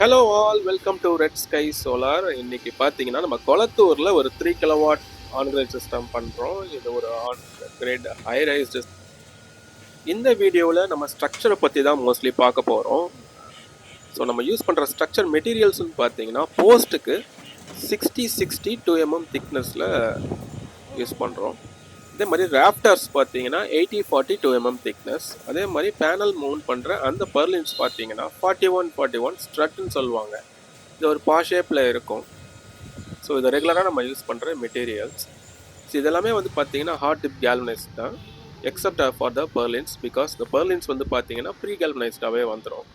Hello all, welcome to Redsky Solar. இன்னைக்கு பார்த்தீங்கன்னா நம்ம கொளத்தூரில் ஒரு 3 கிலோவாட் ஆன்-கிரிட் சிஸ்டம் பண்ணுறோம். இது ஒரு ஆன்-கிரிட் ஹை ரைஸ்டு. இந்த வீடியோவில் நம்ம ஸ்ட்ரக்சரை பற்றி தான் மோஸ்ட்லி பார்க்க போகிறோம். ஸோ நம்ம யூஸ் பண்ணுற ஸ்ட்ரக்சர் மெட்டீரியல்ஸ்னு பார்த்தீங்கன்னா போஸ்ட்டுக்கு 60-60 2mm திக்னஸில் யூஸ் பண்ணுறோம். அதே மாதிரி ராப்டர்ஸ் பார்த்தீங்கன்னா 80-40 2mm திக்னஸ். அதே மாதிரி பேனல் மவுண்ட் பண்ணுற அந்த பர்லின்ஸ் பார்த்தீங்கன்னா 41-41 ஸ்ட்ரட்னு சொல்லுவாங்க. இது ஒரு பா ஷேப்பில் இருக்கும். ஸோ இதை ரெகுலராக நம்ம யூஸ் பண்ணுற மெட்டீரியல்ஸ். ஸோ இதெல்லாமே வந்து பார்த்தீங்கன்னா ஹாட் டிப் கேல்வனைஸ் தான், எக்ஸப்ட் ஃபார் த பர்லின்ஸ். பிகாஸ் இந்த பர்லின்ஸ் வந்து பார்த்தீங்கன்னா ப்ரீ கேல்வனைஸ்டாகவே வந்துடும்,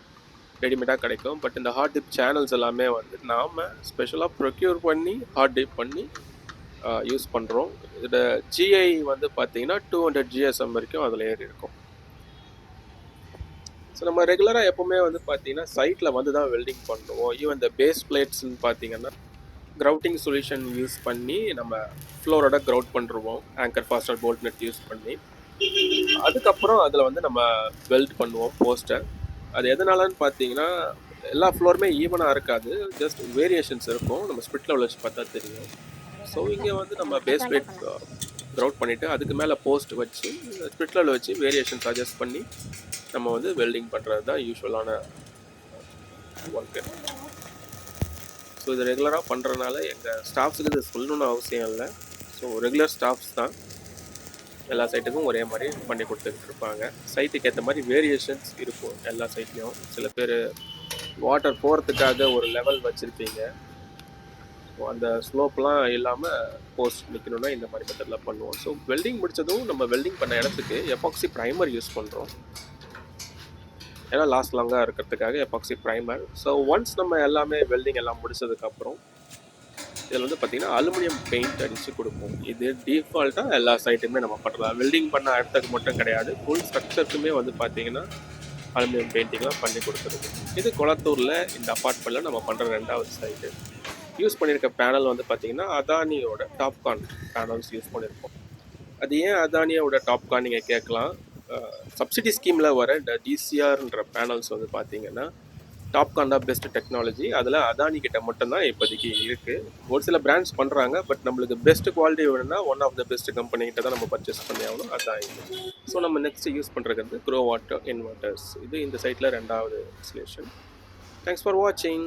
ரெடிமேடாக கிடைக்கும். பட் இந்த ஹாட் டிப் சேனல்ஸ் எல்லாமே வந்து நாம் ஸ்பெஷலாக ப்ரொக்யூர் பண்ணி ஹாட் டிப் பண்ணி யூஸ் பண்ணுறோம். இதோட ஜிஐ வந்து பார்த்தீங்கன்னா 200 GSM வரைக்கும் அதில் ஏறி இருக்கும். ஸோ நம்ம ரெகுலராக எப்போவுமே வந்து பார்த்தீங்கன்னா சைட்டில் வந்து தான் வெல்டிங் பண்ணுவோம். ஈவன் இந்த பேஸ் பிளேட்ஸ்ன்னு பார்த்தீங்கன்னா கிரவுட்டிங் சொல்யூஷன் யூஸ் பண்ணி நம்ம ஃப்ளோரோட கிரவுட் பண்ணுருவோம், anchor fastener bolt net use பண்ணி. அதுக்கப்புறம் அதில் வந்து நம்ம வெல்ட் பண்ணுவோம் போஸ்ட்டை. அது எதனாலன்னு பார்த்தீங்கன்னா எல்லா ஃப்ளோருமே ஈவனாக இருக்காது, ஜஸ்ட் வேரியேஷன்ஸ் இருக்கும். நம்ம ஸ்பிட் லெவல் வச்சு பார்த்தா தெரியும். ஸோ இங்கே வந்து நம்ம பேஸ் பிளேட் கிரவுட் பண்ணிவிட்டு அதுக்கு மேலே போஸ்ட் வச்சு ஸ்பிட் லெவல் வச்சு வேரியேஷன்ஸ் அட்ஜஸ்ட் பண்ணி நம்ம வந்து வெல்டிங் பண்ணுறது தான் யூஸ்வலான ஒர்க்கு. ஸோ இது ரெகுலராக பண்ணுறதுனால எங்கள் ஸ்டாஃப்ஸுக்கு இது சொல்லணும்னு அவசியம் இல்லை. ஸோ ரெகுலர் ஸ்டாஃப்ஸ் தான் எல்லா சைட்டுக்கும் ஒரே மாதிரி பண்ணி கொடுத்துக்கிட்டு இருப்பாங்க. சைட்டுக்கு ஏற்ற மாதிரி வேரியேஷன்ஸ் இருக்கும் எல்லா சைட்லேயும். சில பேர் வாட்டர் போகிறதுக்காக ஒரு லெவல் வச்சுருப்பீங்க, அந்த ஸ்லோப்லாம் இல்லாமல் போஸ்ட் நிற்கணும்னா இந்த மாதிரி மெத்தடில் பண்ணுவோம். ஸோ வெல்டிங் முடித்ததும் நம்ம வெல்டிங் பண்ண இடத்துக்கு எபாக்சி ப்ரைமர் யூஸ் பண்ணுறோம், ஏன்னா லாஸ்ட் லாங்காக இருக்கிறதுக்காக எபாக்சி ப்ரைமர். ஸோ ஒன்ஸ் நம்ம எல்லாமே வெல்டிங் எல்லாம் முடிச்சதுக்கப்புறம் இதில் வந்து பார்த்திங்கன்னா அலுமினியம் பெயிண்ட் அடித்து கொடுப்போம். இது டிஃபால்ட்டாக எல்லா சைட்டுமே நம்ம பண்ணலாம். வெல்டிங் பண்ண இடத்துக்கு மட்டும் கிடையாது, ஃபுல் ஸ்ட்ரக்சருக்குமே வந்து பார்த்திங்கன்னா அலுமினியம் பெயிண்டிங்லாம் பண்ணி கொடுத்துருக்கோம். இது கொளத்தூரில் இந்த அப்பார்ட்மெண்ட்டில் நம்ம பண்ணுற 2வது சைட்டு. யூஸ் பண்ணியிருக்க பேனல் வந்து பார்த்திங்கன்னா அதானியோட டாப்கான் பேனல்ஸ் யூஸ் பண்ணியிருக்கோம். அது ஏன் அதானியோட டாப்கான் நீங்கள் கேட்கலாம். சப்சிடி ஸ்கீமில் வர இந்த டிசிஆர்ன்ற பேனல்ஸ் வந்து பார்த்திங்கன்னா டாப்கான் தான் பெஸ்ட் டெக்னாலஜி. அதில் அதானி கிட்ட மட்டும்தான் இப்போதைக்கு இருக்குது. ஒரு சில பிராண்ட்ஸ் பண்ணுறாங்க, பட் நம்மளுக்கு பெஸ்ட் குவாலிட்டி வேணும்னா ஒன் ஆஃப் த பெஸ்ட் கம்பெனிகிட்ட தான் நம்ம பர்ச்சேஸ் பண்ணி ஆகணும். அதான் இது. ஸோ நம்ம நெக்ஸ்ட் யூஸ் பண்ணுறது க்ரோ வாட்டர் இன்வெர்ட்டர்ஸ். இது இந்த சைட்டில் 2வது இன்ஸ்டலேஷன். தேங்க்ஸ் ஃபார் வாட்சிங்.